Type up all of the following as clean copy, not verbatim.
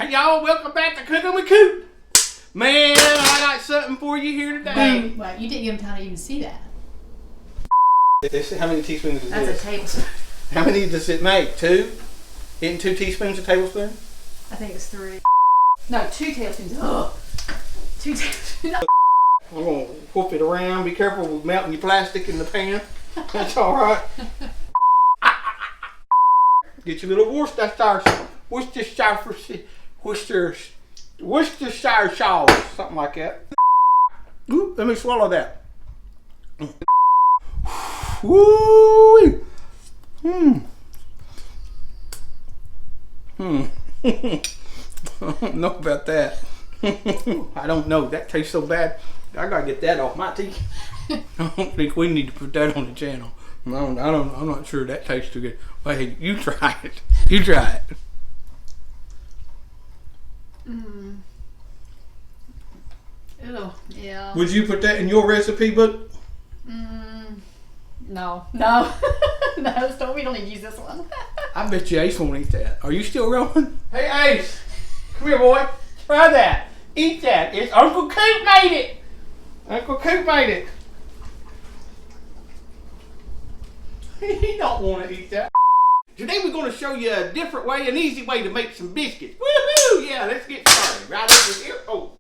Hey y'all, welcome back to Cooking with Coot. Man, I got something for you here today. Wait, you didn't give him time to even see that. How many teaspoons is That's this? a tablespoon. How many does it make? 2? Isn't 2 teaspoons a tablespoon? I think it's 3. No, 2 tablespoons. Ugh. 2 tablespoons. I'm going to whoop it around. Be careful with melting your plastic in the pan. That's alright. Get your little Worcestershire sauce, something like that. Ooh, let me swallow that. Woo! I don't know about that. I don't know. That tastes so bad. I gotta get that off my teeth. I don't think we need to put that on the channel. I'm not sure that tastes too good. Wait, you try it. You try it. Ew, yeah. Would you put that in your recipe book? No. No. No, we don't need to use this one. I bet you Ace won't eat that. Are you still rolling? Hey Ace, come here boy. Try that. Eat that. It's Uncle Coot made it. Uncle Coot made it. He don't want to eat that. Today we're going to show you a different way, an easy way to make some biscuits. Woohoo! Yeah, let's get started. Right over here. Oh.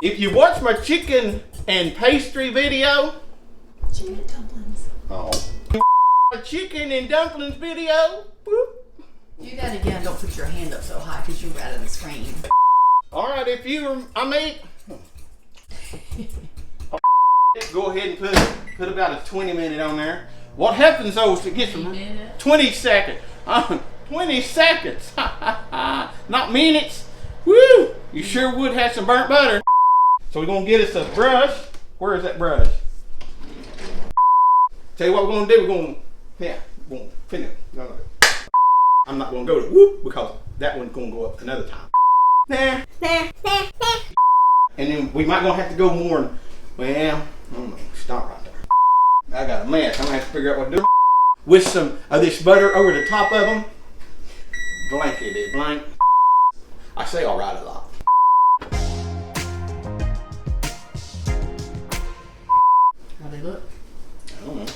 If you watch my chicken and pastry video. Chicken and dumplings. Oh. A chicken and dumplings video. Whoop. Do that again. Don't put your hand up so high because you're right on the screen. Alright, if you go ahead and put about a 20-minute on there. What happens though is to get some 20 seconds. 20 seconds. Not minutes. Woo! You sure would have some burnt butter. So we're gonna get us a brush. Where is that brush? Tell you what we're gonna do, we're gonna finish. I'm not gonna go to whoop because that one's gonna go up another time. And then we might gonna have to go more. Well, I'm gonna stop right there. I got a mess. I'm gonna have to figure out what to do. With some of this butter over the top of them. Blank it is, blank. I say alright a lot. How they look? I don't know.